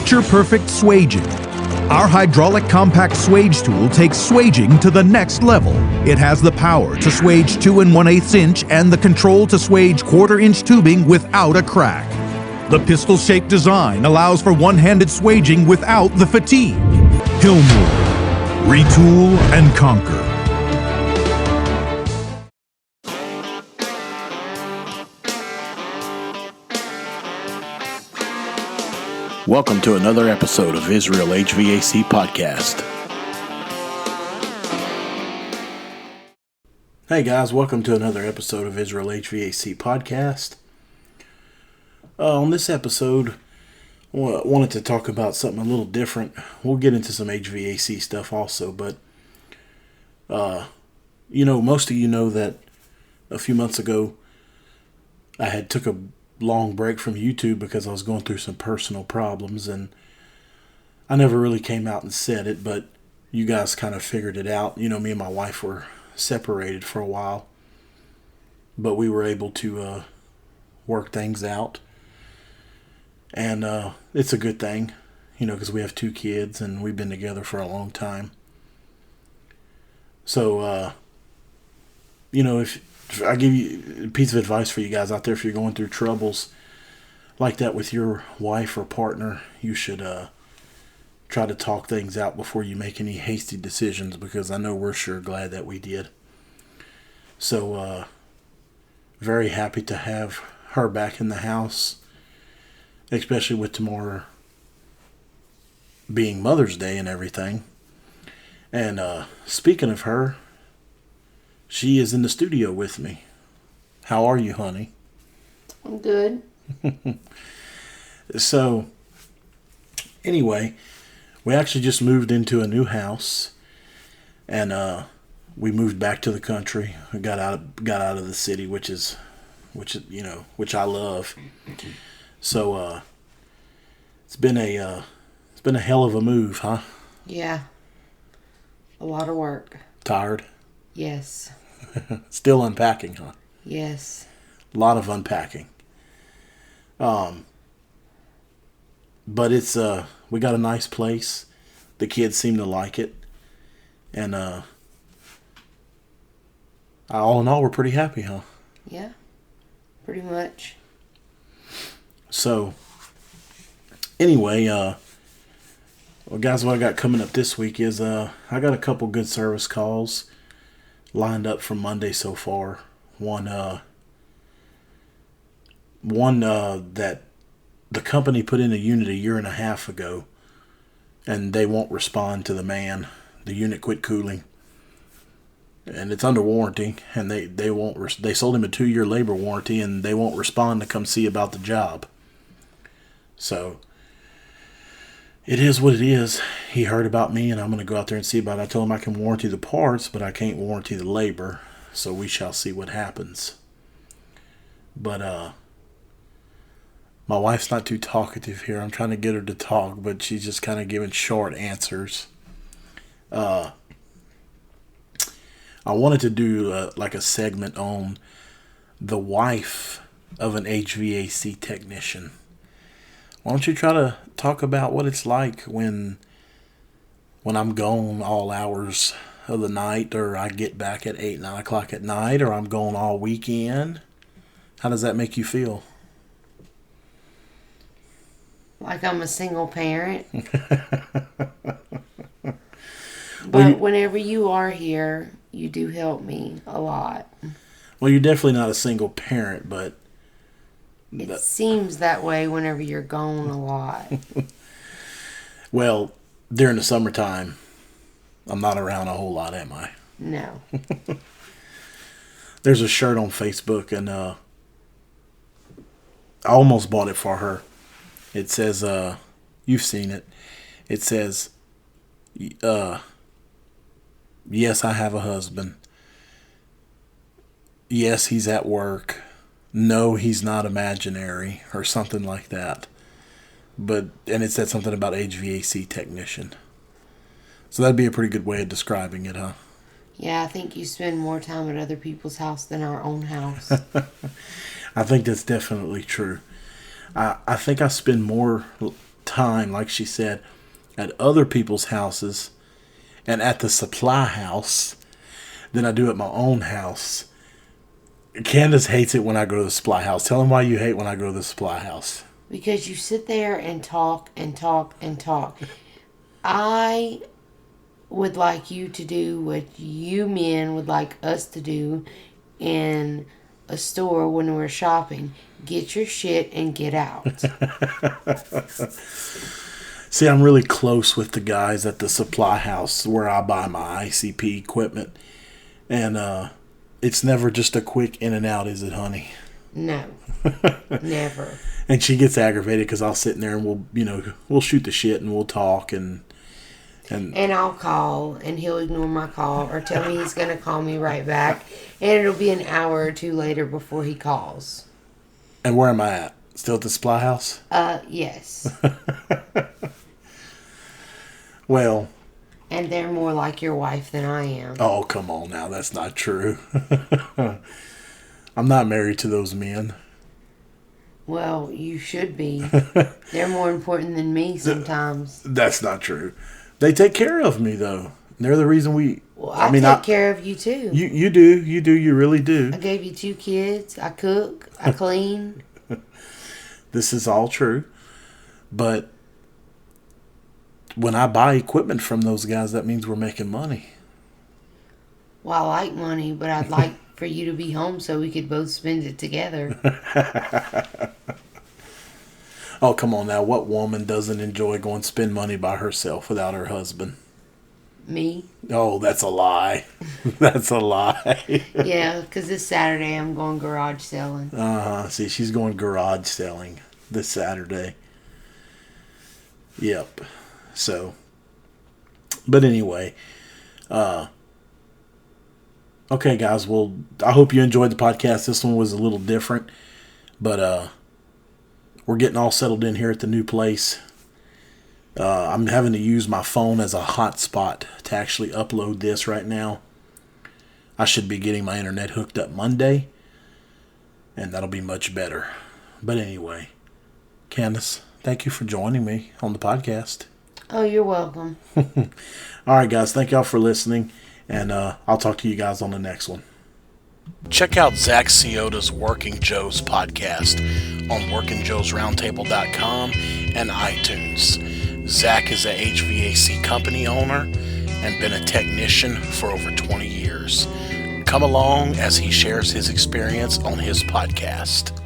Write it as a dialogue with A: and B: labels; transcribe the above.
A: picture-perfect swaging. Our hydraulic compact swage tool takes swaging to the next level. It has the power to swage 2 1/8 inch and the control to swage 1/4 inch tubing without a crack. The pistol-shaped design allows for one-handed swaging without the fatigue. Hillmore. Retool and conquer.
B: Welcome to another episode of Israel HVAC Podcast. Hey guys, welcome to another episode of Israel HVAC Podcast. On this episode, I wanted to talk about something a little different. We'll get into some HVAC stuff also, but most of you know that a few months ago I had took a long break from YouTube because I was going through some personal problems, and I never really came out and said it, but you guys kind of figured it out. You know, me and my wife were separated for a while, but we were able to work things out, and it's a good thing, because we have 2 kids and we've been together for a long time. So, if I give you a piece of advice for you guys out there, if you're going through troubles like that with your wife or partner, you should try to talk things out before you make any hasty decisions, because I know we're sure glad that we did. So, very happy to have her back in the house, especially with tomorrow being Mother's Day and everything. And speaking of her, she is in the studio with me. How are you, honey?
C: I'm good.
B: So, anyway, we actually just moved into a new house, and we moved back to the country. We got out of the city, which I love. So, it's been a hell of a move, huh?
C: Yeah. A lot of work.
B: Tired?
C: Yes.
B: Still unpacking, huh?
C: Yes.
B: A lot of unpacking. But it's we got a nice place. The kids seem to like it, and all in all, we're pretty happy, huh?
C: Yeah. Pretty much.
B: So, anyway, well, guys, what I got coming up this week is I got a couple good service calls lined up for Monday so far. One that the company put in a unit 1.5 years ago, and they won't respond to the man. The unit quit cooling, and it's under warranty, and they won't. They sold him a 2-year labor warranty, and they won't respond to come see about the job. So it is what it is. He heard about me, and I'm going to go out there and see about it. I told him I can warranty the parts, but I can't warranty the labor. So we shall see what happens. But my wife's not too talkative here. I'm trying to get her to talk, but she's just kind of giving short answers. I wanted to do like a segment on the wife of an HVAC technician. Why don't you try to talk about what it's like when I'm gone all hours of the night, or I get back at 8, 9 o'clock at night, or I'm gone all weekend? How does that make you feel?
C: Like I'm a single parent. But whenever you are here, you do help me a lot.
B: Well, you're definitely not a single parent, but
C: it seems that way whenever you're gone a lot.
B: Well, during the summertime, I'm not around a whole lot, am I?
C: No.
B: There's a shirt on Facebook, and I almost bought it for her. It says, you've seen it. It says, yes, I have a husband. Yes, he's at work. No, he's not imaginary, or something like that. And it said something about HVAC technician. So that'd be a pretty good way of describing it, huh?
C: Yeah, I think you spend more time at other people's house than our own house.
B: I think that's definitely true. I think I spend more time, like she said, at other people's houses and at the supply house than I do at my own house. Kandace hates it when I go to the supply house. Tell him why you hate when I go to the supply house.
C: Because you sit there and talk and talk and talk. I would like you to do what you men would like us to do in a store when we're shopping. Get your shit and get out.
B: See, I'm really close with the guys at the supply house where I buy my ICP equipment. And it's never just a quick in and out, is it, honey?
C: No. Never.
B: And she gets aggravated because I'll sit in there and we'll shoot the shit and we'll talk and
C: I'll call and he'll ignore my call or tell me he's going to call me right back. And it'll be an hour or two later before he calls.
B: And where am I at? Still at the supply house?
C: Yes.
B: Well.
C: And they're more like your wife than I am.
B: Oh, come on now. That's not true. I'm not married to those men.
C: Well, you should be. They're more important than me sometimes.
B: That's not true. They take care of me, though. They're the reason we...
C: Well, I take care of you, too.
B: You do. You do. You really do.
C: I gave you 2 kids. I cook. I clean.
B: This is all true. But when I buy equipment from those guys, that means we're making money.
C: Well, I like money, but I'd like for you to be home so we could both spend it together.
B: Oh, come on now. What woman doesn't enjoy going to spend money by herself without her husband?
C: Me?
B: Oh, that's a lie. That's a lie.
C: Yeah, because this Saturday I'm going garage selling.
B: See, she's going garage selling this Saturday. Yep. So, but anyway, okay, guys. Well, I hope you enjoyed the podcast. This one was a little different, but we're getting all settled in here at the new place. I'm having to use my phone as a hotspot to actually upload this right now. I should be getting my internet hooked up Monday, and that'll be much better. But anyway, Kandace, thank you for joining me on the podcast.
C: Oh, you're welcome.
B: All right, guys. Thank y'all for listening, and I'll talk to you guys on the next one. Check out Zach Ciota's Working Joe's podcast on workingjoesroundtable.com and iTunes. Zach is a HVAC company owner and been a technician for over 20 years. Come along as he shares his experience on his podcast.